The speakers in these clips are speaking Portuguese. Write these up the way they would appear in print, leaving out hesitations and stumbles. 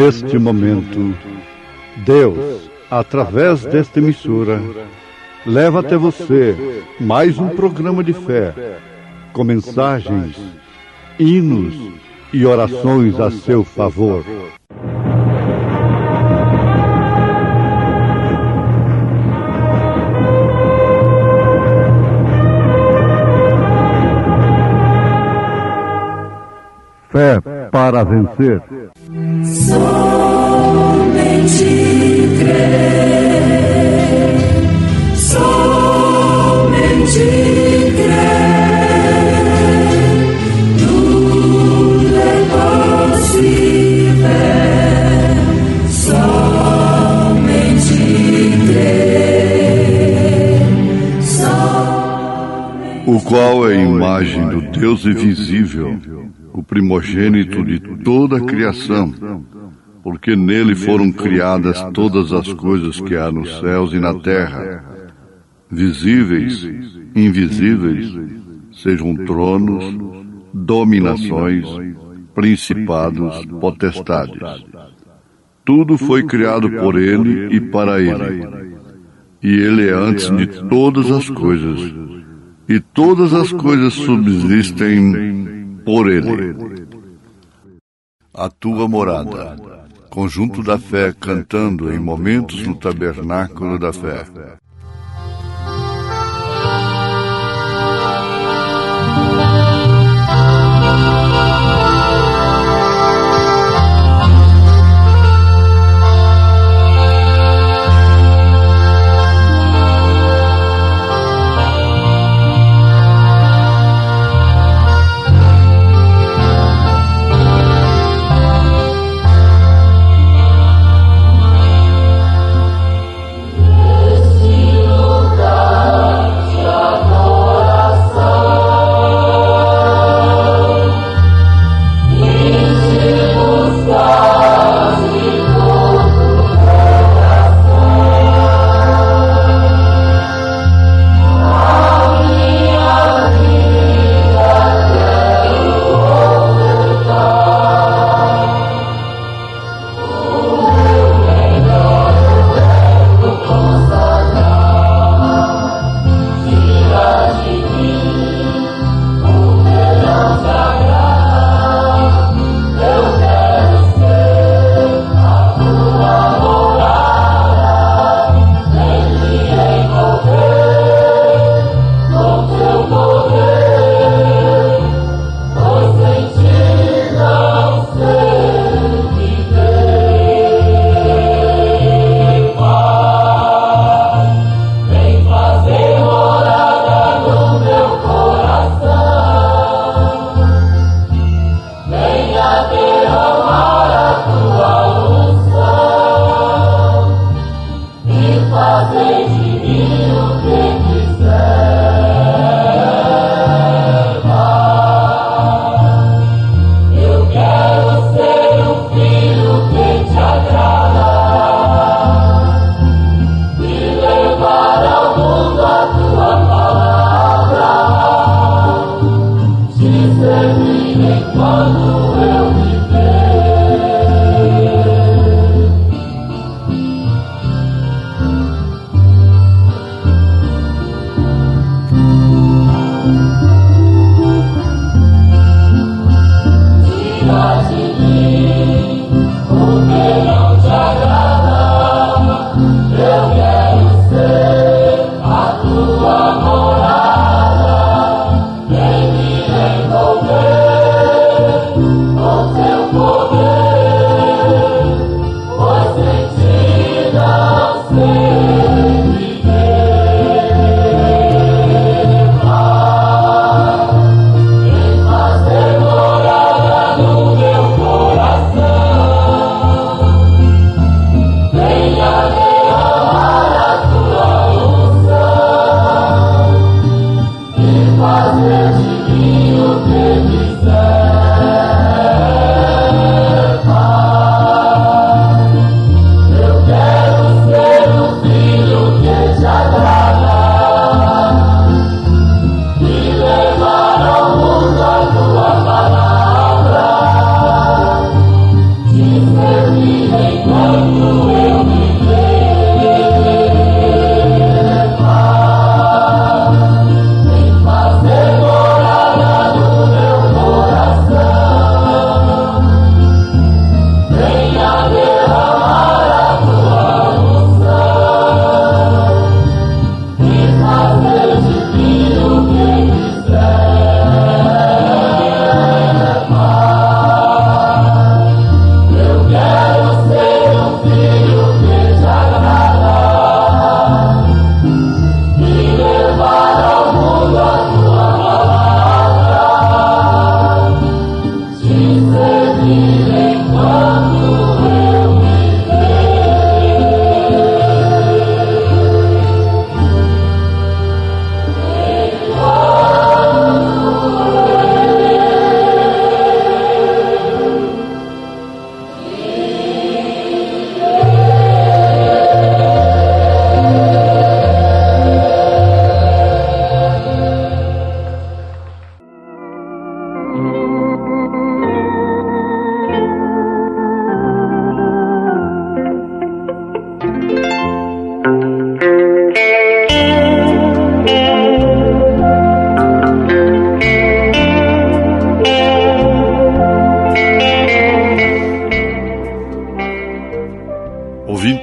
neste momento, Deus, através desta emissora, leva até você mais um programa de fé, com mensagens, hinos e orações a seu favor. Fé para vencer. Somente crer, somente crer, tudo é possível, somente crer, somente. O qual é a imagem do Deus invisível, o primogênito de toda a criação, porque nele foram criadas todas as coisas que há nos céus e na terra, visíveis, invisíveis, sejam tronos, dominações, principados, potestades. Tudo foi criado por ele e para ele. E ele é antes de todas as coisas, e todas as coisas subsistem por ele. A tua morada. Conjunto da fé cantando em momentos no tabernáculo da fé. Sim.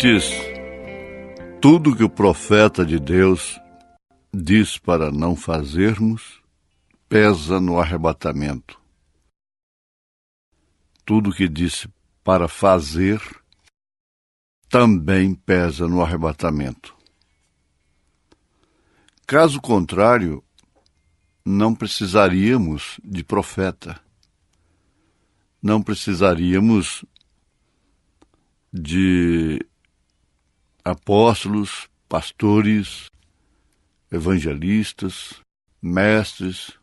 Ouvintes, tudo que o profeta de Deus diz para não fazermos, pesa no arrebatamento. Tudo que disse para fazer, também pesa no arrebatamento. Caso contrário, não precisaríamos de profeta. Não precisaríamos de apóstolos, pastores, evangelistas, mestres.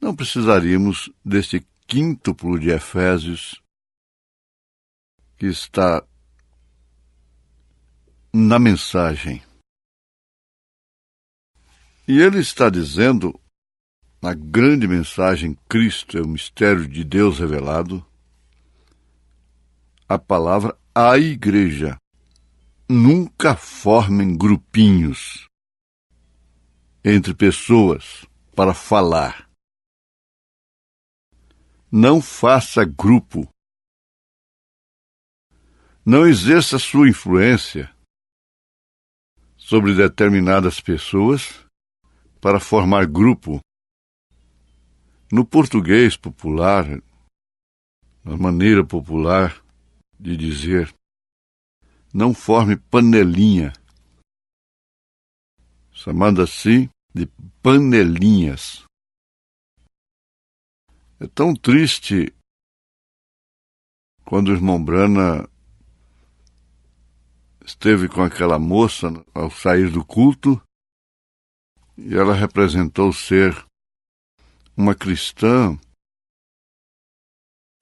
Não precisaríamos deste quíntuplo de Efésios que está na mensagem. E ele está dizendo, na grande mensagem, Cristo é o mistério de Deus revelado, a palavra à igreja. Nunca formem grupinhos entre pessoas para falar. Não faça grupo. Não exerça sua influência sobre determinadas pessoas para formar grupo. No português popular, na maneira popular de dizer, não forme panelinha, chamando assim de panelinhas. É tão triste quando o irmão Brana esteve com aquela moça ao sair do culto e ela representou ser uma cristã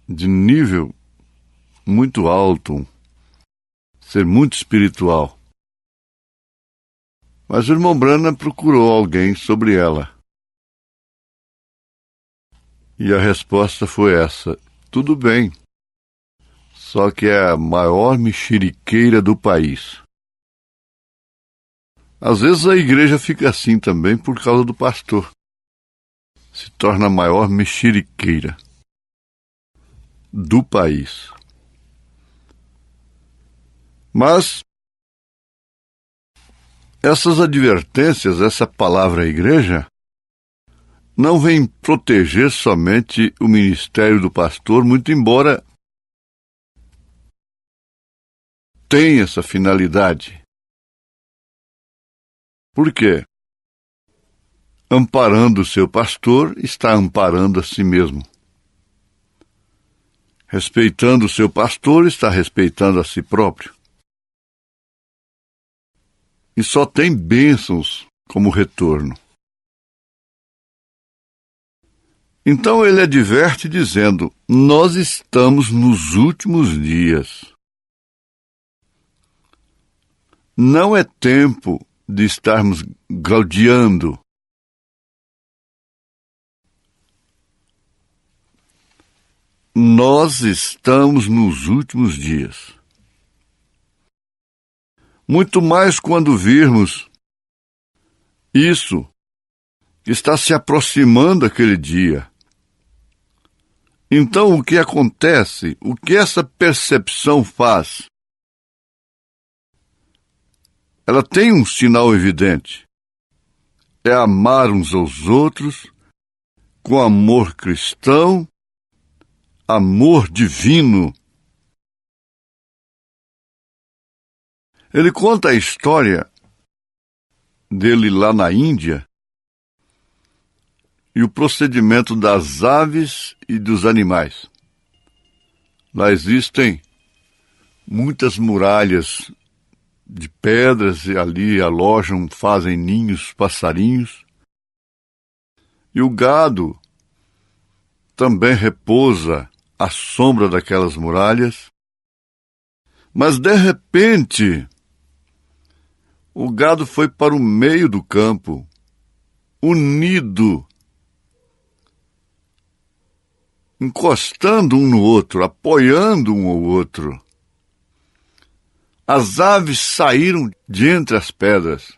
de nível muito alto, ser muito espiritual. Mas o irmão Brana procurou alguém sobre ela. E a resposta foi essa: tudo bem, só que é a maior mexeriqueira do país. Às vezes a igreja fica assim também por causa do pastor. Se torna a maior mexeriqueira do país. Mas essas advertências, essa palavra igreja, não vem proteger somente o ministério do pastor, muito embora tenha essa finalidade. Por quê? Amparando o seu pastor, está amparando a si mesmo. Respeitando o seu pastor, está respeitando a si próprio. E só tem bênçãos como retorno. Então ele adverte dizendo: nós estamos nos últimos dias. Não é tempo de estarmos gaudiando. Nós estamos nos últimos dias. Muito mais quando virmos isso, está se aproximando aquele dia. Então, o que acontece? O que essa percepção faz? Ela tem um sinal evidente. É amar uns aos outros com amor cristão, amor divino. Ele conta a história dele lá na Índia e o procedimento das aves e dos animais. Lá existem muitas muralhas de pedras e ali alojam, fazem ninhos, passarinhos. E o gado também repousa à sombra daquelas muralhas. Mas, de repente, o gado foi para o meio do campo, unido, encostando um no outro, apoiando um ao outro. As aves saíram de entre as pedras.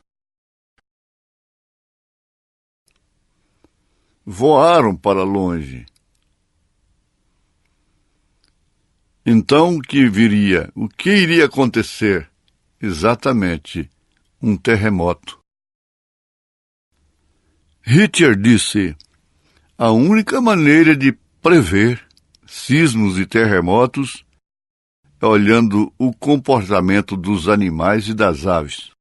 Voaram para longe. Então, o que viria? O que iria acontecer? Exatamente, um terremoto. Hitler disse: a única maneira de prever sismos e terremotos é olhando o comportamento dos animais e das aves.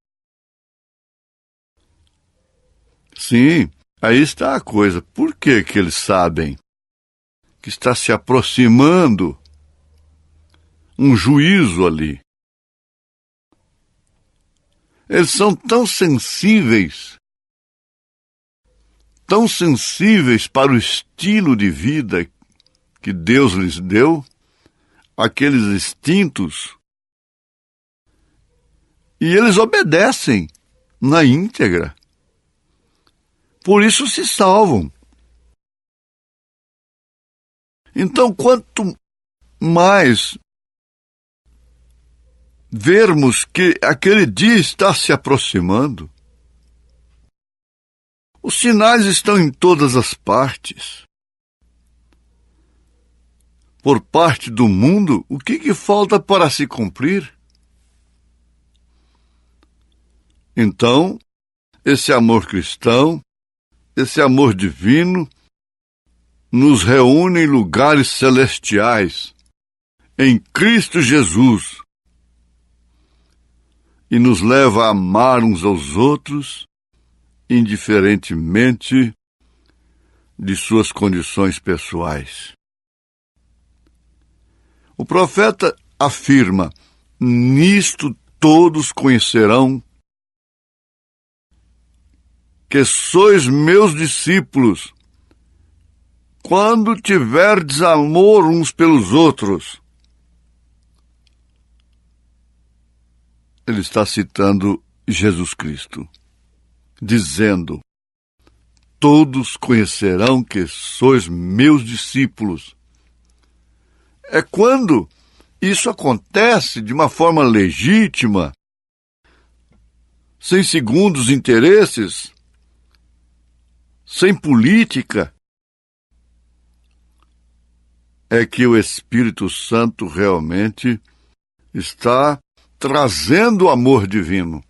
Sim, aí está a coisa. Por que eles sabem que está se aproximando um juízo ali? Eles são tão sensíveis para o estilo de vida que Deus lhes deu, aqueles instintos, e eles obedecem na íntegra. Por isso se salvam. Então, quanto mais vermos que aquele dia está se aproximando, os sinais estão em todas as partes. Por parte do mundo, o que falta para se cumprir? Então, esse amor cristão, esse amor divino, nos reúne em lugares celestiais, em Cristo Jesus, e nos leva a amar uns aos outros, indiferentemente de suas condições pessoais. O profeta afirma: nisto todos conhecerão que sois meus discípulos, quando tiverdes amor uns pelos outros. Ele está citando Jesus Cristo, dizendo: todos conhecerão que sois meus discípulos. É quando isso acontece de uma forma legítima, sem segundos interesses, sem política, é que o Espírito Santo realmente está trazendo o amor divino.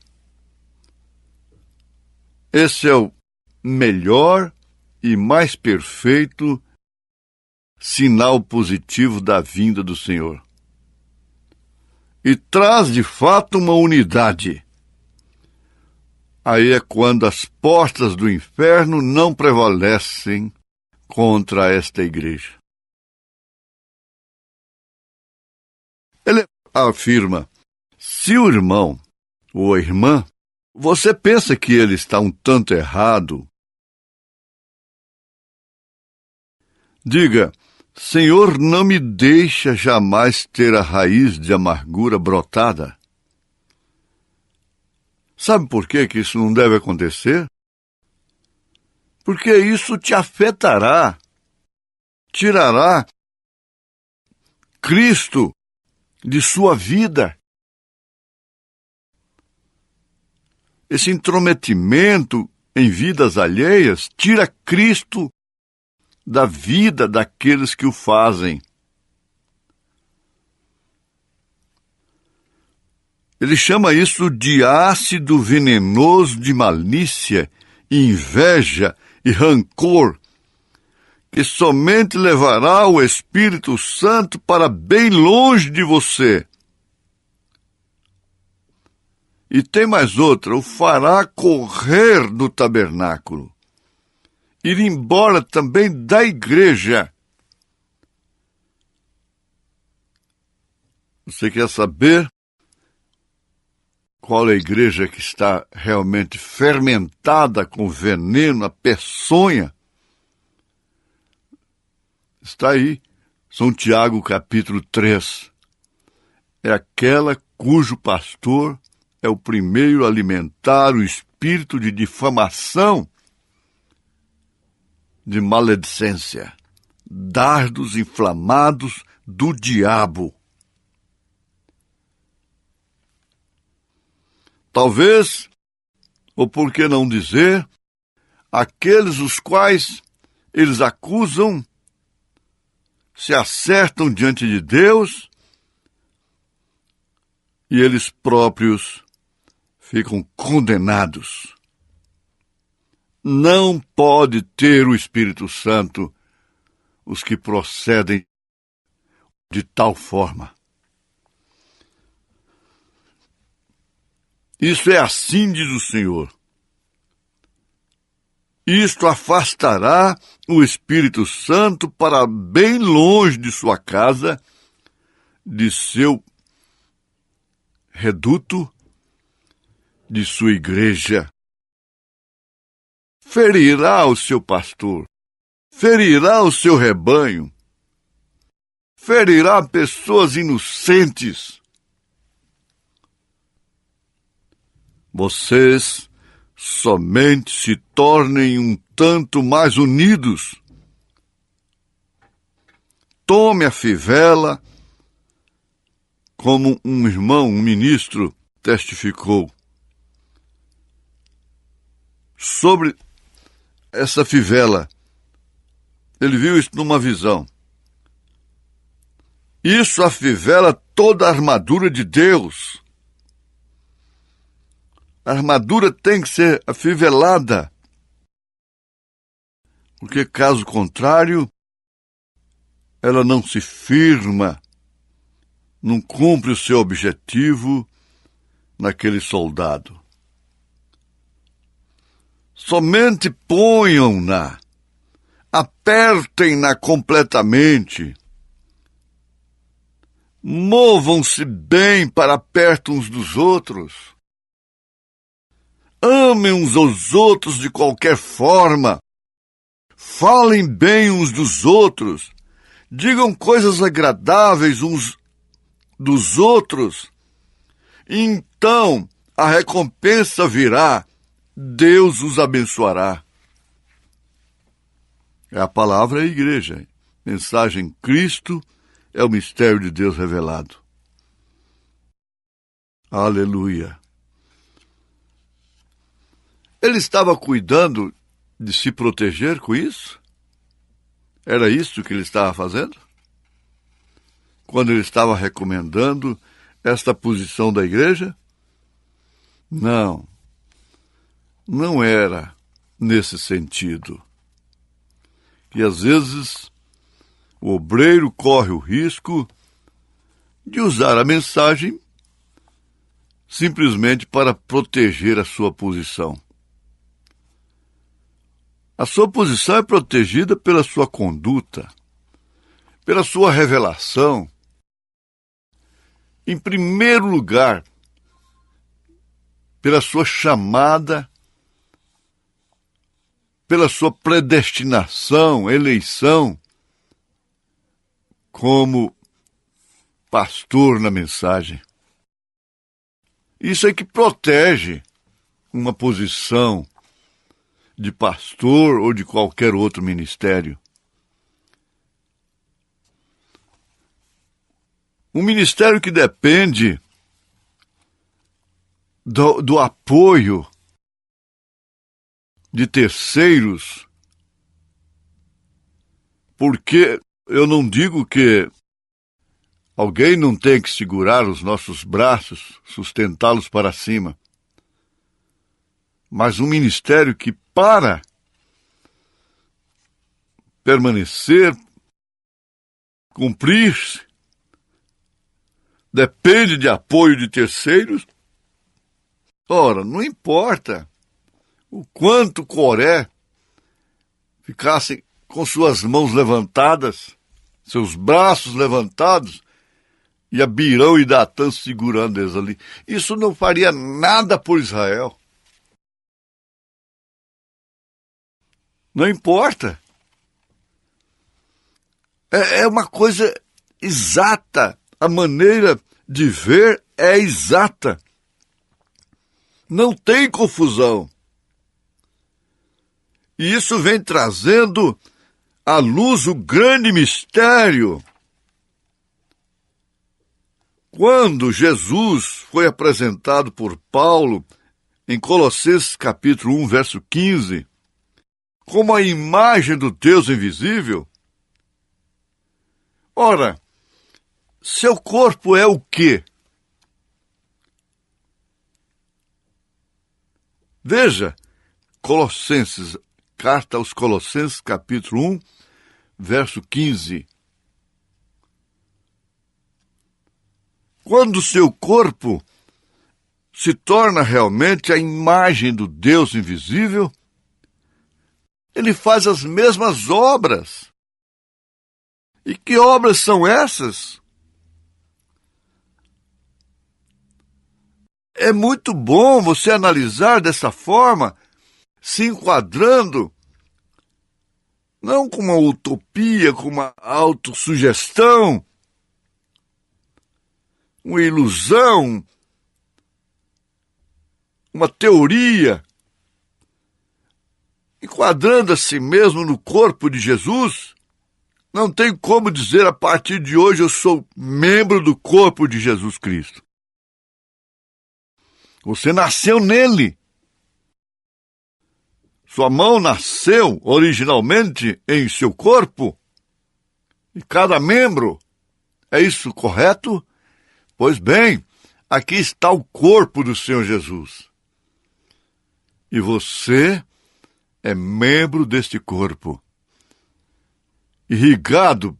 Esse é o melhor e mais perfeito sinal positivo da vinda do Senhor. E traz de fato uma unidade. Aí é quando as portas do inferno não prevalecem contra esta igreja. Ele afirma: se o irmão ou a irmã, você pensa que ele está um tanto errado, diga: Senhor, não me deixa jamais ter a raiz de amargura brotada. Sabe por que isso não deve acontecer? Porque isso te afetará, tirará Cristo de sua vida. Esse intrometimento em vidas alheias tira Cristo da vida daqueles que o fazem. Ele chama isso de ácido venenoso de malícia, inveja e rancor, que somente levará o Espírito Santo para bem longe de você. E tem mais outra: o fará correr do tabernáculo, ir embora também da igreja. Você quer saber qual é a igreja que está realmente fermentada com veneno, a peçonha? Está aí, São Tiago, capítulo 3. É aquela cujo pastor é o primeiro a alimentar o espírito de difamação, de maledicência, dardos inflamados do diabo. Talvez, ou por que não dizer, aqueles os quais eles acusam se acertam diante de Deus e eles próprios ficam condenados. Não pode ter o Espírito Santo os que procedem de tal forma. Isso é assim, diz o Senhor. Isto afastará o Espírito Santo para bem longe de sua casa, de seu reduto, de sua igreja. Ferirá o seu pastor, ferirá o seu rebanho, ferirá pessoas inocentes. Vocês somente se tornem um tanto mais unidos. Tome a fivela, como um irmão, um ministro, testificou. Sobre essa fivela, ele viu isso numa visão. Isso afivela toda a armadura de Deus. A armadura tem que ser afivelada, porque caso contrário, ela não se firma, não cumpre o seu objetivo naquele soldado. Somente ponham-na, apertem-na completamente, movam-se bem para perto uns dos outros. Amem uns aos outros de qualquer forma. Falem bem uns dos outros. Digam coisas agradáveis uns dos outros. Então a recompensa virá. Deus os abençoará. É a palavra da igreja. Mensagem Cristo é o mistério de Deus revelado. Aleluia. Ele estava cuidando de se proteger com isso? Era isso que ele estava fazendo? Quando ele estava recomendando esta posição da igreja? Não, não era nesse sentido. E às vezes o obreiro corre o risco de usar a mensagem simplesmente para proteger a sua posição. A sua posição é protegida pela sua conduta, pela sua revelação. Em primeiro lugar, pela sua chamada, pela sua predestinação, eleição, como pastor na mensagem. Isso é que protege uma posição de pastor ou de qualquer outro ministério. Um ministério que depende do apoio de terceiros, porque eu não digo que alguém não tem que segurar os nossos braços, sustentá-los para cima, mas um ministério que para permanecer, cumprir-se, depende de apoio de terceiros. Ora, não importa o quanto Coré ficasse com suas mãos levantadas, seus braços levantados, e Abirão e Datã segurando eles ali. Isso não faria nada por Israel. Não importa. É uma coisa exata. A maneira de ver é exata. Não tem confusão. E isso vem trazendo à luz o grande mistério. Quando Jesus foi apresentado por Paulo em Colossenses capítulo 1, verso 15, como a imagem do Deus invisível, ora, seu corpo é o quê? Veja, Colossenses, carta aos Colossenses, capítulo 1, verso 15. Quando o seu corpo se torna realmente a imagem do Deus invisível, ele faz as mesmas obras. E que obras são essas? É muito bom você analisar dessa forma, se enquadrando, não com uma utopia, com uma autossugestão, uma ilusão, uma teoria, enquadrando a si mesmo no corpo de Jesus. Não tem como dizer, a partir de hoje eu sou membro do corpo de Jesus Cristo. Você nasceu nele. Sua mão nasceu originalmente em seu corpo. E cada membro. É isso correto? Pois bem, aqui está o corpo do Senhor Jesus. E você é membro deste corpo. Irrigado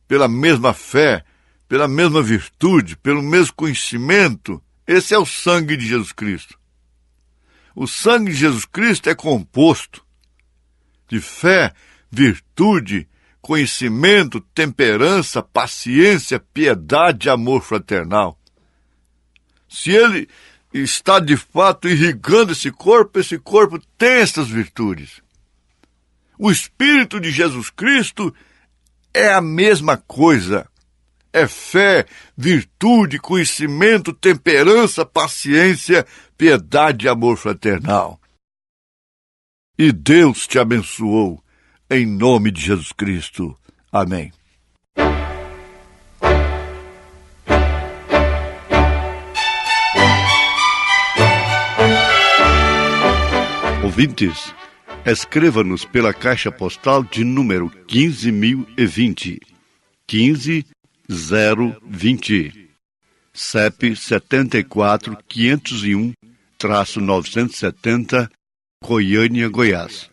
pela mesma fé, pela mesma virtude, pelo mesmo conhecimento. Esse é o sangue de Jesus Cristo. O sangue de Jesus Cristo é composto de fé, virtude, conhecimento, temperança, paciência, piedade e amor fraternal. Se ele está de fato irrigando esse corpo tem essas virtudes. O Espírito de Jesus Cristo é a mesma coisa. É fé, virtude, conhecimento, temperança, paciência, piedade e amor fraternal. E Deus te abençoou, em nome de Jesus Cristo. Amém. Ouvintes, escreva-nos pela caixa postal de número 15.020, 15020, CEP 74.501-970, Goiânia, Goiás.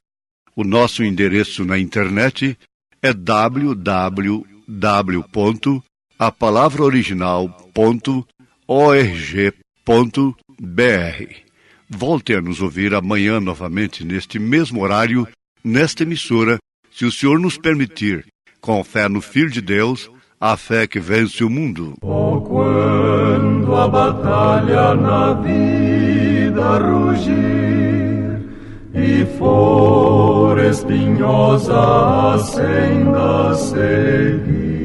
O nosso endereço na internet é www.apalavraoriginal.org.br. Volte a nos ouvir amanhã novamente neste mesmo horário, nesta emissora, se o Senhor nos permitir, com fé no Filho de Deus, a fé que vence o mundo. Oh, quando a batalha na vida rugir e for espinhosa a senda a seguir,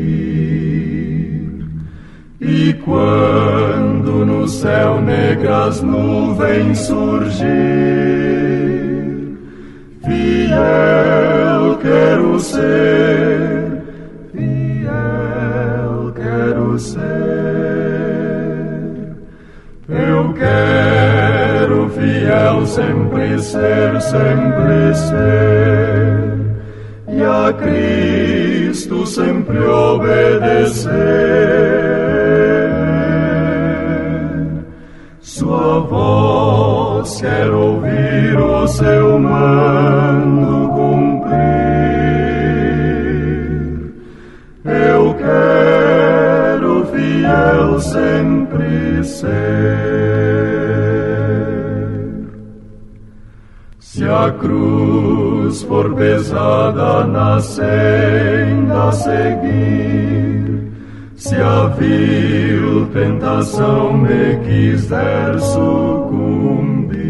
e quando no céu negras nuvens surgir, fiel quero ser, fiel quero ser. Eu quero fiel sempre ser, e a Cristo sempre obedecer. Sua voz quero ouvir, o seu mando cumprir. Eu quero fiel sempre ser. Se a cruz for pesada na senda a seguir, se a vil tentação me quiser sucumbir,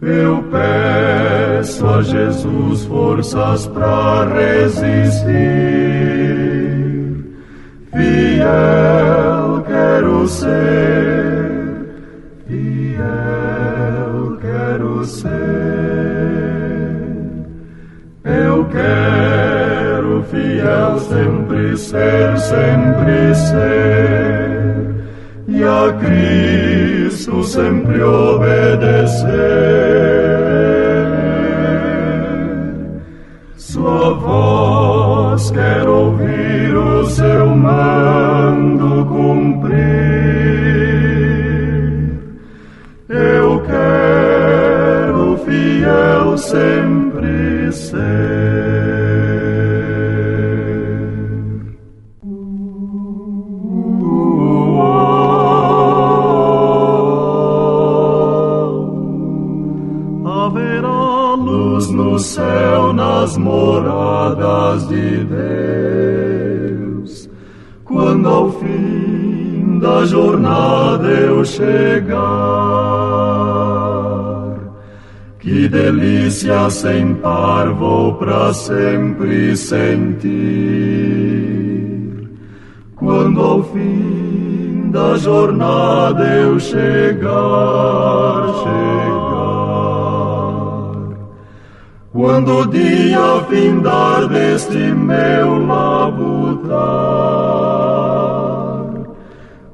eu peço a Jesus forças para resistir. Fiel quero ser, fiel quero ser. Eu quero fiel sempre ser, e a Cristo sempre obedecer. Sua voz quero ouvir, o seu mando cumprir. Eu fiel sempre ser. Haverá luz no céu, nas moradas de Deus, quando ao fim da jornada eu chegar. Que delícia sem par vou pra sempre sentir, quando ao fim da jornada eu chegar. Quando o dia findar deste meu labutar,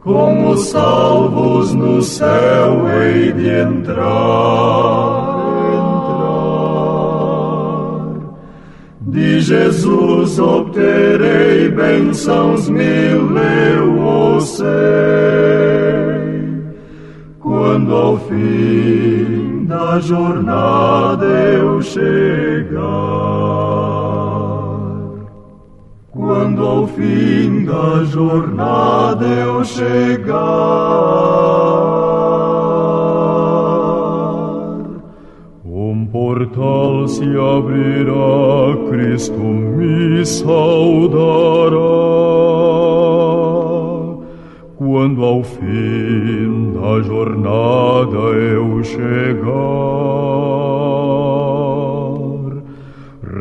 com os salvos no céu hei de entrar. De Jesus obterei bênçãos mil, eu o sei, quando ao fim da jornada eu chegar. Quando ao fim da jornada eu chegar, portal se abrirá, Cristo me saudará. Quando ao fim da jornada eu chegar,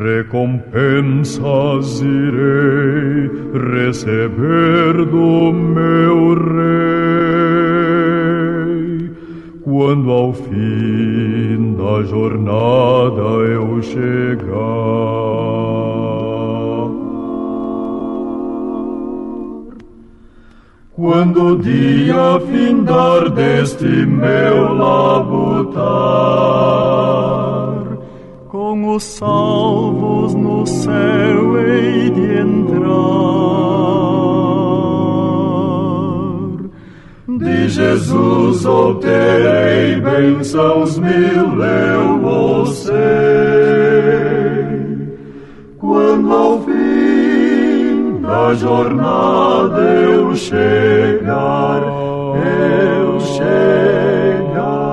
recompensas irei receber do meu Rei. Quando ao fim da jornada eu chegar, quando o dia findar deste meu labutar, com os salvos no céu hei de entrar. De Jesus obterei bênçãos mil, eu o sei, quando ao fim da jornada eu chegar, eu chegar.